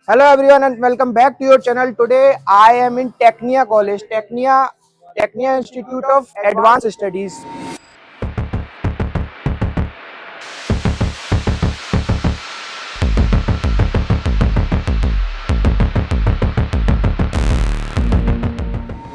Hello everyone and welcome back to your channel. Today I am in Technia College, Technia Institute of Advanced Studies.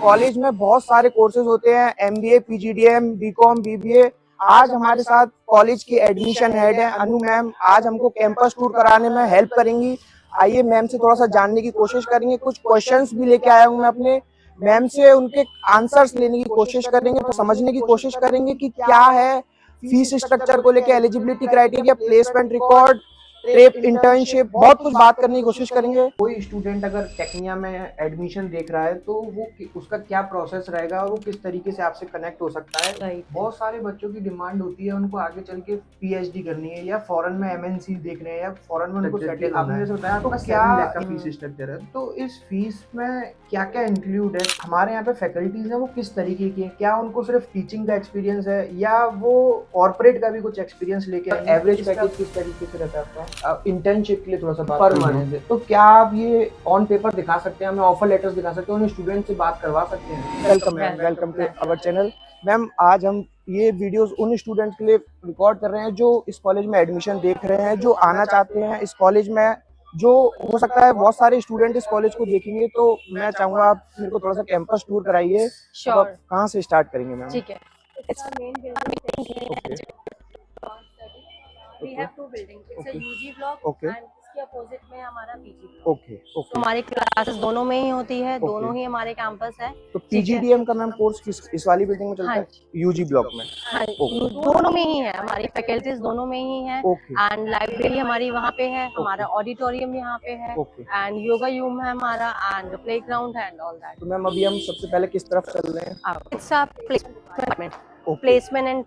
College में बहुत सारे courses होते हैं, MBA, PGDM, BCom, BBA। आज हमारे साथ college की एडमिशन हेड है अनु मैम। आज हमको कैंपस टूर कराने में हेल्प करेंगी। आइए मैम से थोड़ा सा जानने की कोशिश करेंगे। कुछ क्वेश्चंस भी लेके आया हूँ मैं अपने। मैम से उनके आंसर्स लेने की कोशिश करेंगे, तो समझने की कोशिश करेंगे कि क्या है फीस स्ट्रक्चर को लेके, eligibility criteria, placement record, trap, internship, बहुत कुछ बात करने की कोशिश करेंगे। कोई स्टूडेंट अगर टेक्निया में एडमिशन देख रहा है तो वो उसका क्या प्रोसेस रहेगा और वो किस तरीके से आपसे कनेक्ट हो सकता है। बहुत सारे बच्चों की डिमांड होती है, उनको आगे चल के PhD करनी है या फॉरेन में MNC देखने हैं या फॉरेन में उनको सेटल होना है। बताया तो क्या का फीस स्ट्रक्चर है, तो इस फीस में क्या क्या इंक्लूड है, हमारे यहाँ पे फैकल्टीज है वो किस तरीके की है, क्या उनको सिर्फ टीचिंग का एक्सपीरियंस है या वो कॉर्पोरेट का भी कुछ एक्सपीरियंस लेके एवरेज पैकेज किस तरीके से रहता है आपका। इंटर्नशिप के लिए थोड़ा सा पर मंथ, तो क्या आप ये ऑन पेपर दिखा सकते हैं, हमें ऑफर लेटर्स दिखा सकते हैं, उन्हें स्टूडेंट से बात करवा सकते हैं। Welcome ma'am, welcome to our channel. Ma'am आज हम ये वीडियोस उन स्टूडेंट्स के लिए रिकॉर्ड कर रहे हैं जो इस कॉलेज में एडमिशन देख रहे हैं, जो आना चाहते हैं इस कॉलेज में। जो हो सकता है बहुत सारे स्टूडेंट इस कॉलेज को देखेंगे, तो मैं चाहूंगा आप मेरे को थोड़ा सा कैंपस टूर कराइए। Sure. कहाँ से स्टार्ट करेंगे मैम? ठीक है। It's our main building. Okay. We have two buildings. It's a UG block and इसके अपोजिट में हमारा PG block. Okay okay. तो हमारी क्लासेस दोनों में ही होती है, दोनों ही हमारे कैंपस है। तो PGDM का मैम कोर्स इस वाली बिल्डिंग में चलता है? UG ब्लॉक में? हाँ, दोनों में ही है, हमारी फैकल्टीज दोनों में ही है। एंड लाइब्रेरी हमारी वहाँ पे है, हमारा ऑडिटोरियम यहाँ पे है, एंड योगा रूम है हमारा, एंड प्ले ग्राउंड है एंड ऑल दैट। तो मैम अभी हम सबसे पहले किस तरफ चल रहे हैं? It's a placement and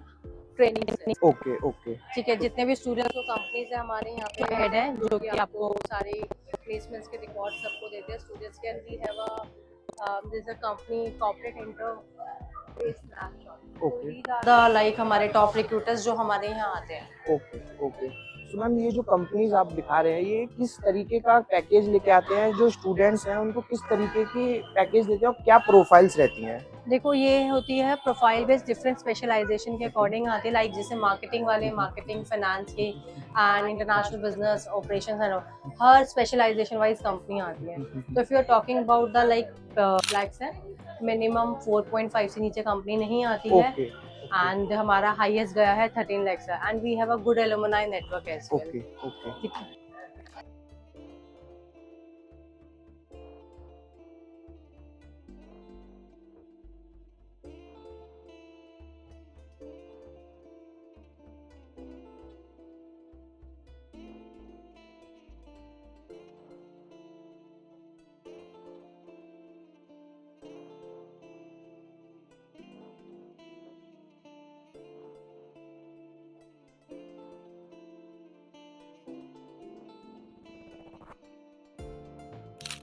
training. Okay okay ठीक है। जितने भी स्टूडेंट्स और कंपनीज है हमारे यहाँ पे हेड हैं जो कि आपको सारे प्लेसमेंट्स के रिकॉर्ड सबको देते हैं। Students can we have a company corporate interface snapshot. The like हमारे टॉप रिक्रूटर्स जो हमारे यहाँ आते हैं। Okay okay. तो मैम ये जो कंपनीज आप दिखा रहे हैं, ये किस तरीके का पैकेज लेके आते हैं? जो स्टूडेंट्स हैं उनको किस तरीके की पैकेज देते हैं और क्या प्रोफाइल्स रहती हैं? देखो ये होती है प्रोफाइल बेस्ड, डिफरेंट स्पेशलाइजेशन के अकॉर्डिंग आती है। लाइक जैसे मार्केटिंग वाले मार्केटिंग, फाइनेंस की, and international business operations and हर स्पेशलाइजेशन वाइज कंपनी आती है। तो if you are talking about the like flags है, मिनिमम 4.5 से नीचे कंपनी नहीं आती है। एंड हमारा हाईएस्ट गया है 13 lakhs है, and we have a good alumni network as well. ठीक है।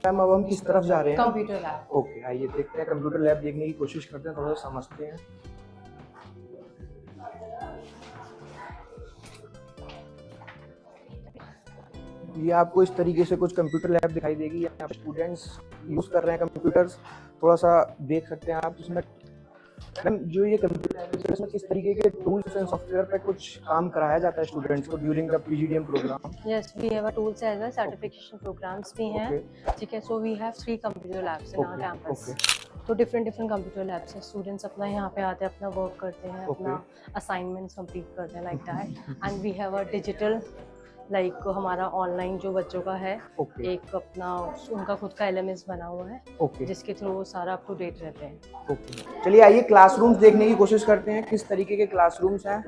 मैम अब हम किस तरफ जा रहे हैं? Computer lab. ओके आइए देखते हैं, कंप्यूटर लैब देखने की कोशिश करते हैं, थोड़ा सा समझते हैं। ये आपको इस तरीके से कुछ कंप्यूटर लैब दिखाई देगी। यहाँ स्टूडेंट्स यूज कर रहे हैं कंप्यूटर्स, थोड़ा सा देख सकते हैं आप इसमें। मैम जो ये कंप्यूटर में किस तरीके के टूल्स एंड सॉफ्टवेयर पे कुछ काम कराया जाता है स्टूडेंट्स को during the PGDM programme? Yes, we have a tools as well, certification programmes भी हैं। ठीक है। So we have 3 computer labs in our campus. तो डिफरेंट कंप्यूटर लैब्स हैं। स्टूडेंट्स अपना यहाँ पे आते हैं, अपना वर्क करते हैं, अपना असाइनमेंट्स कंप्लीट करते हैं, like that. And we have a digital, like हमारा ऑनलाइन जो बच्चों का है, एक अपना उनका खुद का LMS बना हुआ है, जिसके थ्रू वो सारा अप टू डेट रहते हैं। चलिए आइए क्लासरूम्स देखने की कोशिश करते हैं, किस तरीके के क्लासरूम्स हैं।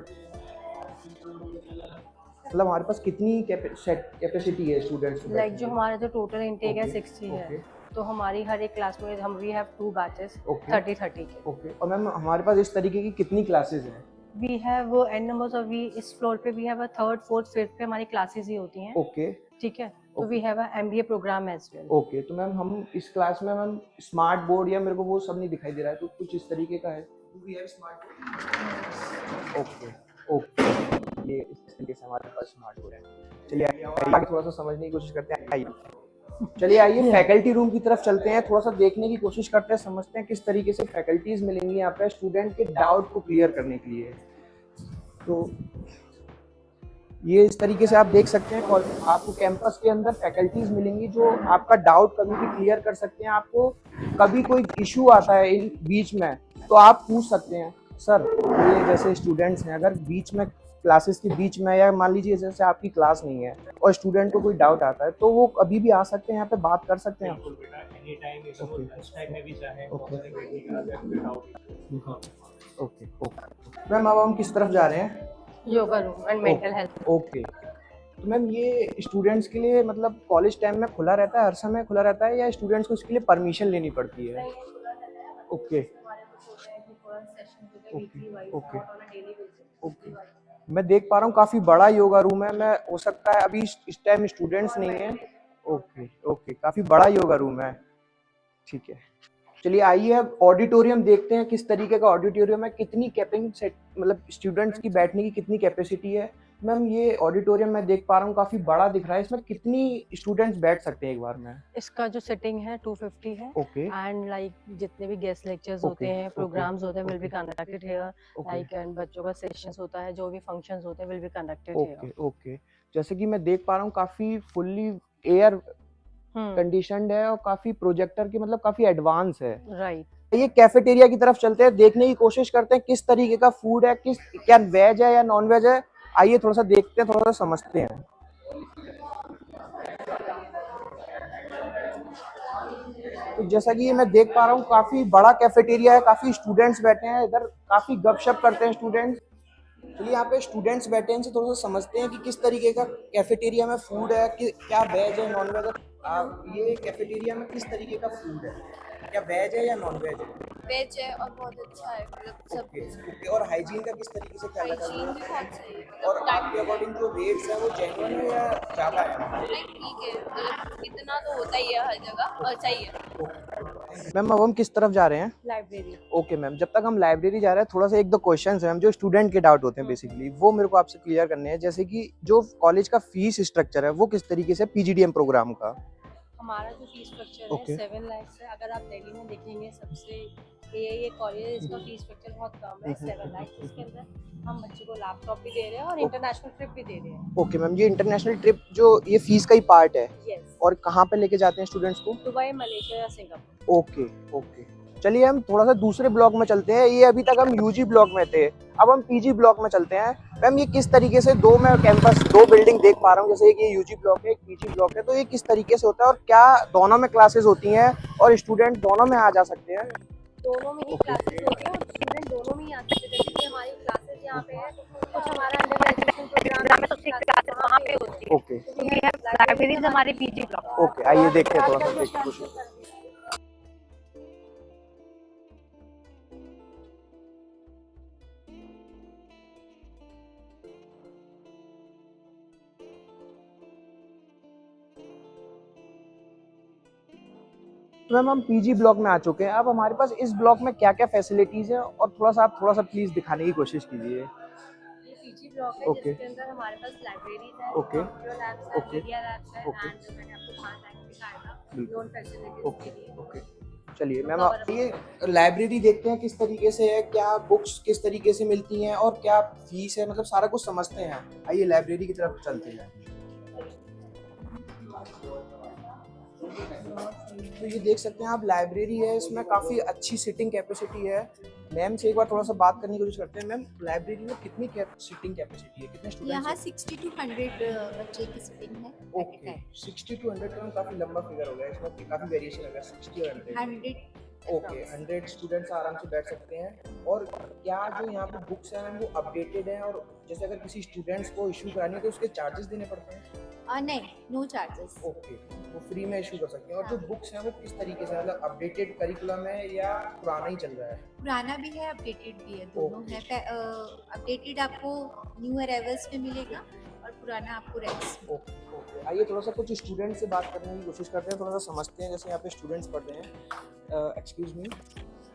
मतलब हमारे पास कितनी कैपेसिटी है स्टूडेंट्स? लाइक जो हमारा जो टोटल इनटेक है 60 है। तो हमारी हर एक क्लास में हम वी हैव 2 बैचेस 30 के। ओके। और मैम हमारे पास इस तरीके की कितनी क्लासेस हैं? We have an numbers of, we इस फ्लोर पे we have a 3rd 4th 5th पे हमारी क्लासेस ही होती हैं। ओके। ठीक है। तो we have a MBA programme as well. Okay. तो मैम हम इस क्लास में मैम स्मार्ट बोर्ड या मेरे को वो सब नहीं दिखाई दे रहा है, तो कुछ इस तरीके का है? We have smart board. Okay okay. ये इस तरीके से हमारे पास स्मार्ट बोर्ड है। चलिए आगे थोड़ा सा समझने की कोशिश करते हैं। आइए चलिए आइए फैकल्टी रूम की तरफ चलते हैं, थोड़ा सा देखने की कोशिश करते हैं, समझते हैं किस तरीके से फैकल्टीज मिलेंगी यहाँ पे स्टूडेंट के डाउट को क्लियर करने के लिए। तो ये इस तरीके से आप देख सकते हैं आपको कैंपस के अंदर फैकल्टीज मिलेंगी जो आपका डाउट कभी भी क्लियर कर सकते हैं। आपको कभी कोई इशू आता है इन बीच में तो आप पूछ सकते हैं सर, ये जैसे स्टूडेंट्स हैं अगर बीच में क्लासेस के बीच में या मान लीजिए जैसे आपकी क्लास नहीं है और स्टूडेंट को कोई डाउट आता है तो वो कभी भी आ सकते हैं, यहाँ पे बात कर सकते हैं। बिल्कुल बेटा, एनी टाइम इवन वो लंच टाइम में भी चाहे तो अपने बैठने का अगर कोई डाउट। ओके ओके मैम, अब हम किस तरफ जा रहे हैं? Yoga room and mental health. Okay, तो मैम ये स्टूडेंट्स के लिए मतलब कॉलेज टाइम में खुला रहता है, हर समय खुला रहता है या स्टूडेंट्स को इसके लिए परमिशन लेनी पड़ती है? ओके ओके ओके, मैं देख पा रहा हूँ काफी बड़ा योगा रूम है। मैं हो सकता है अभी इस टाइम स्टूडेंट्स नहीं है। ओके ओके, काफी बड़ा योगा रूम है, ठीक है। चलिए आइए अब ऑडिटोरियम देखते हैं किस तरीके का ऑडिटोरियम है, कितनी कैपिंग सेट मतलब स्टूडेंट्स की बैठने की कितनी कैपेसिटी है। मैम ये ऑडिटोरियम मैं देख पा रहा हूँ काफी बड़ा दिख रहा है, इसमें कितनी स्टूडेंट्स बैठ सकते हैं एक बार में? इसका जो सिटिंग है 250 है। ओके एंड लाइक जितने भी गेस्ट लेक्चर्स ओके होते हैं, ओके प्रोग्राम्स होते हैं, will be okay conducted here. Okay like and बच्चों का सेशंस होता है, जो भी फंक्शंस होते हैं, will be conducted okay here. Okay, जैसे कि मैं देख पा रहा हूँ काफी फुल्ली एयर कंडीशनड है और काफी प्रोजेक्टर की मतलब काफी एडवांस है। राइट। ये कैफेटेरिया की तरफ चलते हैं, देखने की कोशिश करते हैं किस तरीके का फूड है, किस क्या वेज है या नॉन वेज है। आइए थोड़ा सा देखते हैं, थोड़ा सा समझते हैं। तो जैसा कि ये मैं देख पा रहा हूँ काफी बड़ा कैफेटेरिया है, काफी स्टूडेंट्स बैठे हैं इधर, काफी गपशप करते हैं स्टूडेंट्स। चलिए यहाँ पे स्टूडेंट्स बैठे हैं, इनसे थोड़ा सा समझते हैं कि किस तरीके का कैफेटेरिया में फूड है, कि क्या वेज है नॉन वेज है। ये कैफेटेरिया में किस तरीके का फूड है, क्या वेज है या नॉन वेज है? वेज है और बहुत अच्छा है, मतलब सब ओके ओके, और हाइजीन का किस तरीके से ख्याल रखा हाइजीन जाए? भी बहुत सही है, और मतलब आपके अकॉर्डिंग जो रेट्स है वो जेन्युइन है या ज़्यादा है? नहीं ठीक है, मतलब इतना तो होता ही है हर जगह और सही है। मैम अब हम किस तरफ जा रहे हैं? लाइब्रेरी। ओके मैम, जब तक हम लाइब्रेरी जा रहे हैं थोड़ा सा एक दो क्वेश्चंस हैं मैम जो स्टूडेंट के डाउट होते हैं बेसिकली, वो मेरे को आपसे क्लियर करने हैं। जैसे कि जो कॉलेज का फीस स्ट्रक्चर है वो किस तरीके से पीजीडीएम प्रोग्राम का? हमारा जो फीस स्ट्रक्चर है ओके 7 लाख है। अगर आप दिल्ली में देखेंगे सबसे ये कॉलेज है, इसका फीस स्ट्रक्चर बहुत कम है, 7 लाख। इसके अंदर हम बच्चे को लैपटॉप भी दे रहे हैं और इंटरनेशनल ट्रिप भी दे रहे हैं। ओके मैम, ये इंटरनेशनल ट्रिप जो ये फीस का ही पार्ट है यस। और कहाँ पे लेके जाते हैं स्टूडेंट्स को? दुबई, मलेशिया या सिंगापुर। ओके ओके, चलिए हम थोड़ा सा दूसरे ब्लॉक में चलते हैं। ये अभी तक हम यूजी ब्लॉक में थे, अब हम पीजी ब्लॉक में चलते हैं। मैम ये किस तरीके से दो मैं कैंपस दो बिल्डिंग देख पा रहा हूँ, जैसे एक ये यूजी ब्लॉक है एक पीजी ब्लॉक है, तो ये किस तरीके से होता है और क्या दोनों में क्लासेस होती हैं और स्टूडेंट दोनों में आ जा सकते हैं? दोनों में ही क्लासेस होती हैं और स्टूडेंट दोनों में ही आते हैं। जैसे कि हमारी क्लासेस यहाँ पे है, कुछ हमारा अंडर ग्रेजुएशन प्रोग्राम है तो 6 क्लासेस वहाँ पे होती है। ओके तो वी हैव लाइब्रेरीज हमारे पीजी ब्लॉक। ओके, आइए देखते हैं, थोड़ा सा देखने की कोशिश। तो मैम हम पीजी ब्लॉक में आ चुके हैं, अब हमारे पास इस ब्लॉक में क्या क्या फैसिलिटीज है और थोड़ा सा प्लीज दिखाने की कोशिश कीजिए। ये पीजी ब्लॉक है ओके जिसके अंदर हमारे पास लाइब्रेरीज है, ओके कंप्यूटर लैब्स है, ओके मीडिया लैब्स है ओके एंड मैंने आपको 5 लाख दिखाया था बिल्कुल लोन फैसिलिटीज ओके के लिए। ओके, चलिए मैम आप ये लाइब्रेरी देखते हैं किस तरीके से है, क्या बुक्स किस तरीके से मिलती हैं और क्या फीस है, मतलब सारा कुछ समझते हैं। आइए लाइब्रेरी की तरफ चलते हैं। तो ये देख सकते हैं आप लाइब्रेरी है, इसमें काफ़ी अच्छी सिटिंग कैपेसिटी है। मैम से एक बार थोड़ा सा बात करने की कोशिश करते हैं। मैम लाइब्रेरी में कितनी सिटिंग कैपेसिटी है, कितने स्टूडेंट्स यहाँ हैं? 60 to 100 बच्चे की सीटिंग है। ओके 60 to 100 का काफ़ी लंबा फिगर हो गया, इसमें काफ़ी वेरिएशन है 60 और 100। 100 ओके 100 स्टूडेंट्स आराम से बैठ सकते हैं। और क्या जो यहाँ पे बुक्स हैं वो अपडेटेड हैं, और जैसे अगर किसी स्टूडेंट्स को इशू करानी है तो उसके चार्जेस देने पड़ते हैं? नहीं, नो चार्जेस। ओके, वो फ्री में इशू कर सकते हैं। और जो बुक्स हैं वो किस तरीके से, मतलब अपडेटेड करिकुलम है या पुराना ही चल रहा है? पुराना भी है, अपडेटेड भी है, दोनों है। अपडेटेड आपको न्यू अराइवल्स में मिलेगा और पुराना आपको रेक्स। ओके ओके, आइए थोड़ा सा कुछ स्टूडेंट से बात करने की कोशिश करते हैं, थोड़ा सा समझते हैं। जैसे यहाँ पे स्टूडेंट्स पढ़ रहे हैं, एक्सक्यूज मी,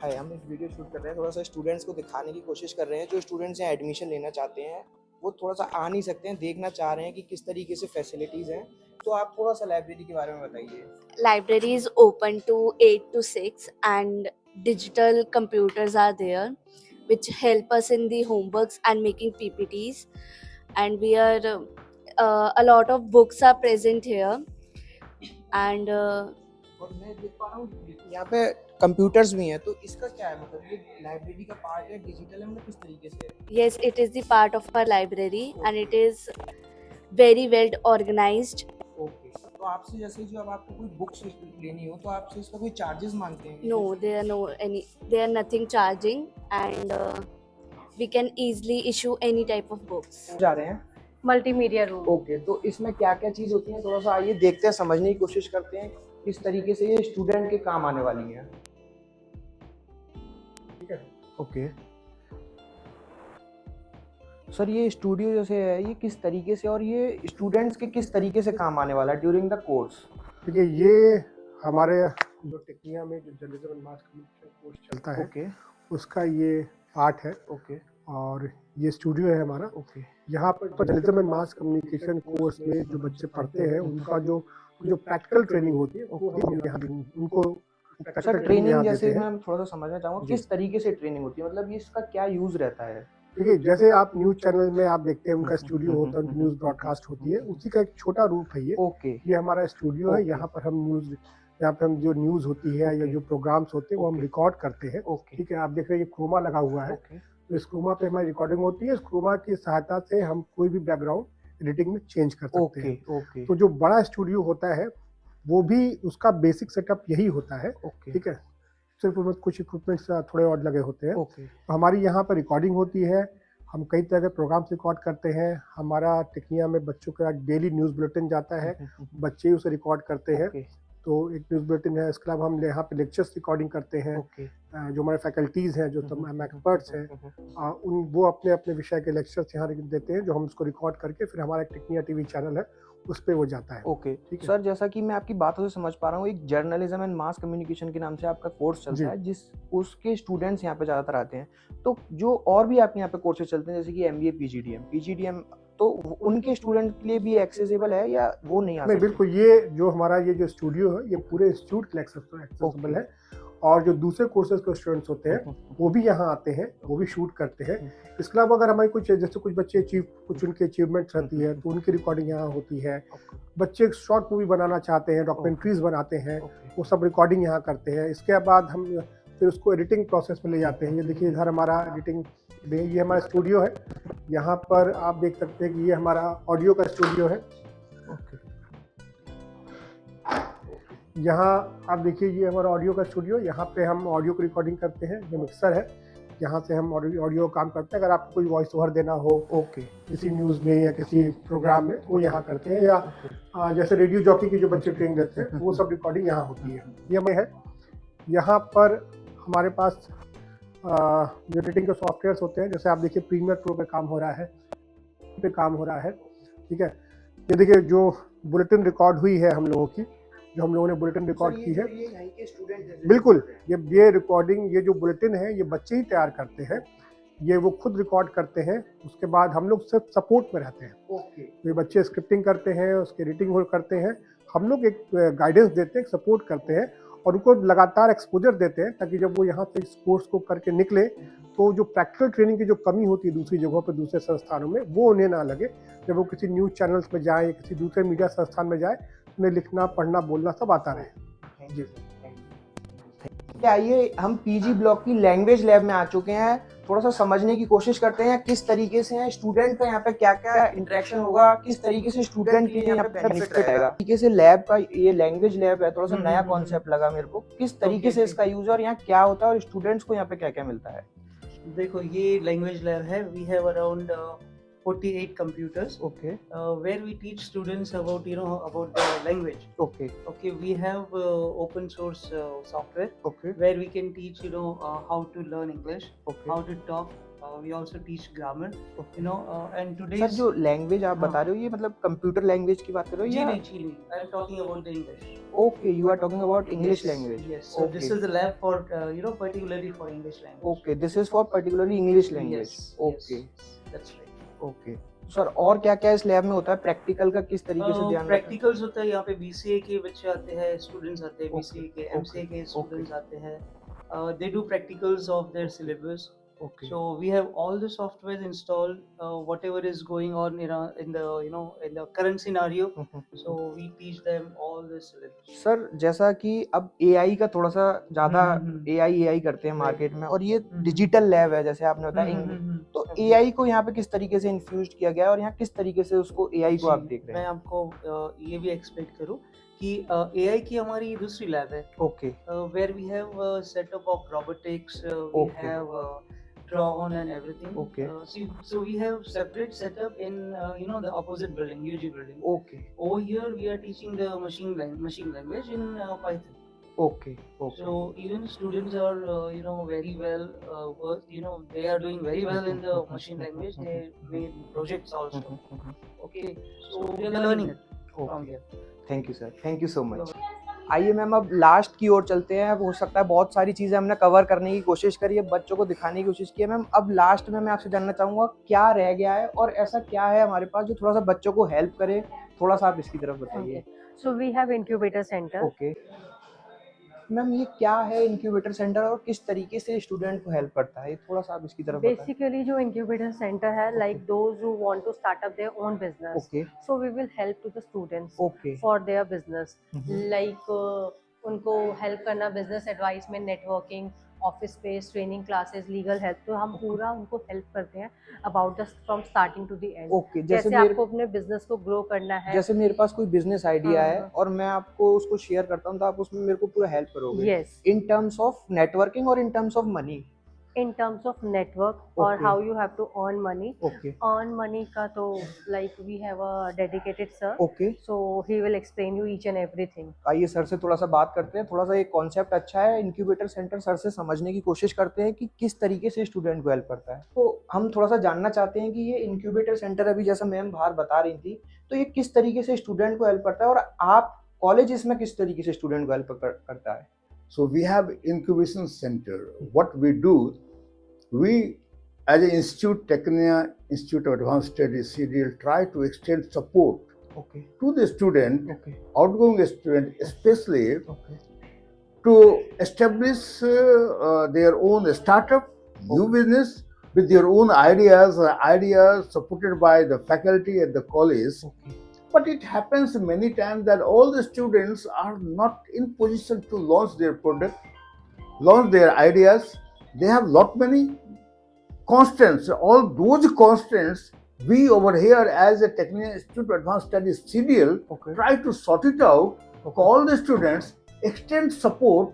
हाय, हम एक वीडियो शूट कर रहे हैं, थोड़ा सा स्टूडेंट्स को दिखाने की कोशिश कर रहे हैं। जो स्टूडेंट्स यहाँ एडमिशन लेना चाहते हैं वो थोड़ा सा आ नहीं सकते हैं, देखना चाह रहे हैं कि किस तरीके से फैसिलिटीज़ हैं। तो आप थोड़ा सा लाइब्रेरी के बारे में बताइए। Library is open to 8 to 6 and digital computers are there which help us in the homeworks and making PPTs, and we are a lot of books are present here, and और मैं देख पा रहा हूँ यहाँ पे कंप्यूटर्स भी हैं, तो इसका क्या है, मतलब ये लाइब्रेरी का पार्ट है, डिजिटल है, मतलब किस तरीके से है? yes, it is the part of our library and it is very well organized. Okay, तो आपसे जैसे जो अब आपको कोई बुक्स लेनी हो तो आपसे इसका कोई चार्जेस मांगते हैं? No, they are nothing charging, and we can easily issue any type of books. जा रहे हैं। Multimedia room. ओके, तो इसमें क्या क्या चीज़ होती है, थोड़ा सा आइए देखते हैं, समझने की कोशिश करते हैं किस तरीके से ये स्टूडेंट के काम आने वाली है। ठीक है, ओके सर, ये स्टूडियो जैसे है ये किस तरीके से और ये स्टूडेंट्स के किस तरीके से काम आने वाला है ड्यूरिंग द कोर्स? देखिए, ये हमारे जो टेक्निया में जो journalism and mass communication course चलता है, ओके उसका ये पार्ट है। ओके और ये स्टूडियो है हमारा। ओके यहाँ पर journalism and mass communication course में जो बच्चे पढ़ते हैं उनका जो प्रैक्टिकल ट्रेनिंग होती है वो हम यहाँ उनको सर practical ट्रेनिंग यहाँ जैसे देते हैं। मैं थोड़ा सा समझना चाहूँगा जी। किस तरीके से ट्रेनिंग होती है, मतलब ये इसका क्या यूज रहता है? देखिए, जैसे आप न्यूज़ चैनल में आप देखते हैं उनका स्टूडियो होता है, न्यूज़ ब्रॉडकास्ट होती है, उसी का एक छोटा रूप है ये। ओके ये हमारा स्टूडियो है। ओके। यहाँ पर हम यहाँ पे हम जो न्यूज़ होती है या जो प्रोग्राम्स होते हैं वो हम ओके। रिकॉर्ड करते हैं। ओके ठीक है, आप देख रहे हैं ये क्रोमा लगा हुआ है, ओके तो इस क्रोमा पे हमारी रिकॉर्डिंग होती है। इस क्रोमा की सहायता से हम कोई भी बैकग्राउंड एडिटिंग में चेंज कर सकते ओके हैं। ओके तो जो बड़ा स्टूडियो होता है वो भी उसका बेसिक सेटअप यही होता है। ओके ठीक है, सिर्फ उसमें कुछ इक्विपमेंट्स थोड़े और लगे होते हैं। ओके तो हमारी यहाँ पर रिकॉर्डिंग होती है, हम कई तरह के प्रोग्राम्स रिकॉर्ड करते हैं। हमारा टेक्निया में बच्चों का डेली न्यूज़ बुलेटिन जाता है, बच्चे उसे रिकॉर्ड करते हैं। ओके तो एक न्यूज़ बुलेटिन है, इसके अलावा हम यहाँ पे लेक्चर्स रिकॉर्डिंग करते हैं। ओके जो हमारे फैकल्टीज़ हैं, जो तमाम एक्सपर्ट्स हैं, वो अपने अपने विषय के लेक्चर्स यहाँ देते हैं, जो हम उसको रिकॉर्ड करके फिर हमारा एक टेक्निया टीवी चैनल है उस पर वो जाता है। ओके ठीक है। सर, जैसा कि मैं आपकी बातों से समझ पा रहा हूँ, एक जर्नलिज्म एंड मास कम्युनिकेशन के नाम से आपका कोर्स जी। चलता है, जिस उसके स्टूडेंट्स यहाँ पे ज़्यादातर आते हैं। तो जो और भी आपके यहाँ पे कोर्सेज चलते हैं जैसे कि MBA PGDM, तो उनके स्टूडेंट के लिए भी एक्सेसिबल है या वो नहीं आ नहीं, सकते? बिल्कुल, ये जो हमारा ये जो स्टूडियो है ये पूरे इंस्टीट्यूट के लिए एक्सेसिबल है। और जो दूसरे कोर्सेज के स्टूडेंट्स होते हैं वो भी यहाँ आते हैं, वो भी शूट करते हैं। इसके अलावा अगर हमारी कुछ जैसे कुछ बच्चे कुछ उनकी अचीवमेंट्स रहती है तो उनकी रिकॉर्डिंग यहाँ होती है। बच्चे शॉर्ट मूवी बनाना चाहते हैं, डॉक्यूमेंट्रीज बनाते हैं, वो सब रिकॉर्डिंग यहाँ करते हैं। इसके बाद हम फिर उसको एडिटिंग प्रोसेस में ले जाते हैं। ये देखिए, इधर हमारा एडिटिंग, ये हमारा स्टूडियो है। यहाँ पर आप देख सकते हैं कि ये हमारा ऑडियो का स्टूडियो है। यहाँ आप देखिए, ये हमारा ऑडियो का स्टूडियो, यहाँ पे हम ऑडियो की रिकॉर्डिंग करते हैं। ये मिक्सर है, यहाँ से हम ऑडियो काम करते हैं। अगर आपको कोई वॉइस ओवर देना हो ओके किसी न्यूज़ में या किसी प्रोग्राम में, वो यहाँ करते हैं। या जैसे रेडियो जॉकी की जो बच्चे ट्रेनिंग देते हैं वो सब रिकॉर्डिंग यहाँ होती है। ये हमें है। यहाँ पर हमारे पास जो एडिटिंग के सॉफ्टवेयर्स होते हैं, जैसे आप देखिए प्रीमियर प्रो पे काम हो रहा है, ठीक है। ये देखिए जो बुलेटिन रिकॉर्ड हुई है हम लोगों की, जो हम लोगों ने बुलेटिन रिकॉर्ड की है, ये यहीं के स्टूडेंट हैं? बिल्कुल। ये रिकॉर्डिंग, ये जो बुलेटिन है ये बच्चे ही तैयार करते हैं, ये वो खुद रिकॉर्ड करते हैं। उसके बाद हम लोग सिर्फ सपोर्ट में रहते हैं। ओके तो ये बच्चे स्क्रिप्टिंग करते हैं, उसकी एडिटिंग करते हैं, हम लोग एक गाइडेंस देते हैं, सपोर्ट करते हैं और उनको लगातार एक्सपोजर देते हैं, ताकि जब वो यहाँ से इस कोर्स को करके निकले तो जो प्रैक्टिकल ट्रेनिंग की जो कमी होती है दूसरी जगहों पर, दूसरे संस्थानों में, वो उन्हें ना लगे। जब वो किसी न्यूज़ चैनल्स में जाए या किसी दूसरे मीडिया संस्थान में जाए, उन्हें लिखना, पढ़ना, बोलना सब आता रहे। जी। आइए हम PG ब्लॉक की लैंग्वेज लैब में आ चुके हैं, थोड़ा सा समझने की कोशिश करते हैं किस तरीके से है स्टूडेंट का यहाँ पे क्या क्या इंटरेक्शन होगा, किस तरीके से स्टूडेंट के लिए यहाँ पे बेनिफिट रहेगा। तरीके से लैब का ये लैंग्वेज लैब है, थोड़ा सा नया कॉन्सेप्ट लगा मेरे को। किस तरीके से इसका यूज और यहाँ क्या होता है और स्टूडेंट्स को यहाँ पे क्या क्या मिलता है? देखो, ये लैंग्वेज लैब है। We have around 48 computers okay where we teach students about about the language. Okay Okay, we have open source software okay where we can teach how to learn English, okay how to talk. We also teach grammar, and today sir जो language आप बता रहे हो ये मतलब computer language की बात कर रहे हो या? जी नहीं, I'm talking about the English. Okay, you are talking about English language. Yes, so this is the lab for particularly for English language. Okay, this is for particularly English language. Yes, okay yes, that's right. Okay, sir और क्या क्या इस lab में होता है, practical का किस तरीके से ध्यान रखते हैं? प्रैक्टिकल्स होता है यहाँ पे, BCA के बच्चे आते हैं, स्टूडेंट्स आते हैं, Okay, BCA के, okay, MCA के okay. स्टूडेंट्स आते हैं. They do practicals of their syllabus. Okay. So we have all the software installed, whatever is going on in the in the current scenario. So we teach them all the syllabus. Sir जैसा कि अब AI का थोड़ा सा ज्यादा हम्म। AI करते हैं Right. Market में, और ये हम्म। डिजिटल लैब है जैसे आपने बताया तो Okay. एआई को यहाँ पे किस तरीके से इन्फ्यूज किया गया है और यहाँ किस तरीके से उसको एआई को आप जी, देख रहे मैं हैं? आपको ये भी एक्सपेक्ट करूँ कि AI की हमारी दूसरी लैब है, okay where we have a setup of robotics, we Okay. have drone and everything. Okay. So we have separate setup in the opposite building, UG building. Okay Over here we are teaching the machine language in Python. Okay okay So even students are very well versed, they are doing very well in the machine language. They made projects also. Okay, so we are learning it from here. Thank you sir, thank you so much. आइए ma'am अब last की ओर चलते हैं। अब हो सकता है बहुत सारी चीज़ें हमने कवर करने की कोशिश करी है, बच्चों को दिखाने की कोशिश की है। मैम अब लास्ट में मैं आपसे जानना चाहूँगा क्या रह गया है और ऐसा क्या है हमारे पास जो थोड़ा सा बच्चों को हेल्प करे, थोड़ा सा आप इसकी तरफ बताइए। So we have incubator center. Okay ma'am ये क्या है इंक्यूबेटर सेंटर और किस तरीके से स्टूडेंट को हेल्प करता है, ये थोड़ा सा आप इसकी तरफ बताएं। Basically, जो incubator center है, like those who want to start up their own business. Okay So we will help to the students okay for their business. Mhm. Like उनको help करना business advice में, networking, office space, training classes, legal help. तो हम पूरा उनको help करते हैं about the from starting to the end. Okay जैसे जैसे आपको अपने business को grow करना है. जैसे मेरे पास कोई बिजनेस आइडिया है हाँ। और मैं आपको उसको शेयर करता हूँ तो आप उसमें मेरे को पूरा हेल्प करोगे Yes. In terms of networking और in terms of money. In terms of network or Okay. how you have to earn money. Okay Earn money का तो like we have a dedicated sir. Okay So he will explain you each and everything. आइए sir से थोड़ा सा बात करते हैं। थोड़ा सा एक कॉन्सेप्ट अच्छा है इंक्यूबेटर सेंटर, सर से समझने की कोशिश करते हैं कि किस तरीके से स्टूडेंट को हेल्प करता है। तो हम थोड़ा सा जानना चाहते हैं कि ये इंक्यूबेटर सेंटर अभी जैसा मैम बाहर बता रही थी तो ये किस तरीके से स्टूडेंट को हेल्प करता है और आप कॉलेज इसमें किस तरीके से स्टूडेंट को हेल्प करता है। So we have incubation center. What we do, we as an institute, Technia Institute of Advanced Studies (CDL), try to extend support okay to the student, okay outgoing student, especially okay to establish their own startup, new business with their own ideas supported by the faculty at the college. Okay But it happens many times that all the students are not in position to launch their product, launch their ideas. They have lot many constraints. All those constraints, we over here as a Technical Institute of Advanced Studies (CDL) okay try to sort it out. Call the students, extend support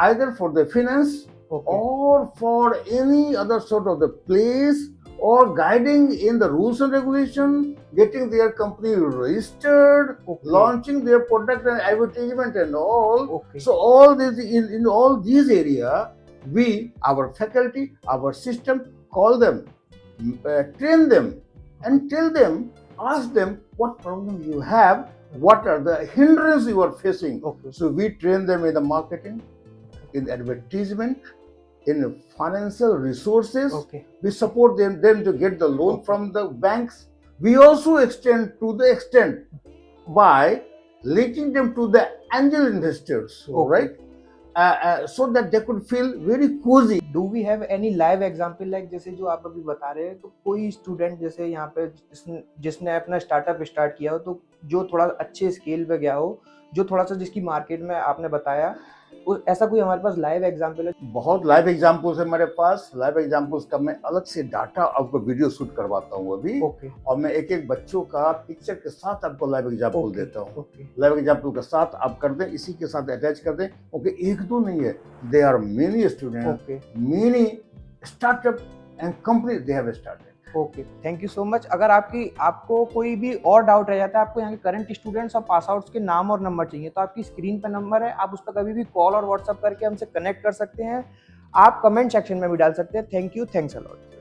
either for the finance okay or for any other sort of the place or guiding in the rules and regulation, getting their company registered, Okay. launching their product and advertisement and all. Okay So all this in all these area, we, our faculty, our system, call them, train them, and tell them, ask them what problem you have, what are the hindrances you are facing. Okay So we train them in the marketing, in advertisement, in financial resources. Okay We support them to get the loan from the banks. We also extend to the extent by linking them to the angel investors, Okay. right? So that they could feel very cozy. Do we have any live example like जैसे जो आप अभी बता रहे हैं तो कोई student जैसे यहाँ पे जिसने अपना स्टार्टअप स्टार्ट किया हो तो जो थोड़ा अच्छे स्केल पे गया हो, जो थोड़ा सा जिसकी मार्केट में आपने बताया ऐसा कोई हमारे पास लाइव एग्जाम्पल है? बहुत लाइव एग्जाम्पल्स है मेरे पास। लाइव एग्जाम्पल्स का मैं अलग से डाटा आपको वीडियो शूट करवाता हूँ अभी, ओके और मैं एक एक बच्चों का पिक्चर के साथ आपको लाइव एग्जाम्पल ओके देता हूँ। ओके लाइव एग्जाम्पल के साथ आप कर दें, इसी के साथ अटैच कर दें। ओके, एक दो नहीं है, they are many student, okay many startup and company they have started. Okay thank you so much. अगर आपको कोई भी और डाउट रह जाता है, आपको यहाँ के करंट स्टूडेंट्स और पास आउट्स के नाम और नंबर चाहिए तो आपकी स्क्रीन पर नंबर है, आप उस पर कभी भी कॉल और व्हाट्सअप करके हमसे कनेक्ट कर सकते हैं। आप कमेंट सेक्शन में भी डाल सकते हैं। Thank you, thanks a lot.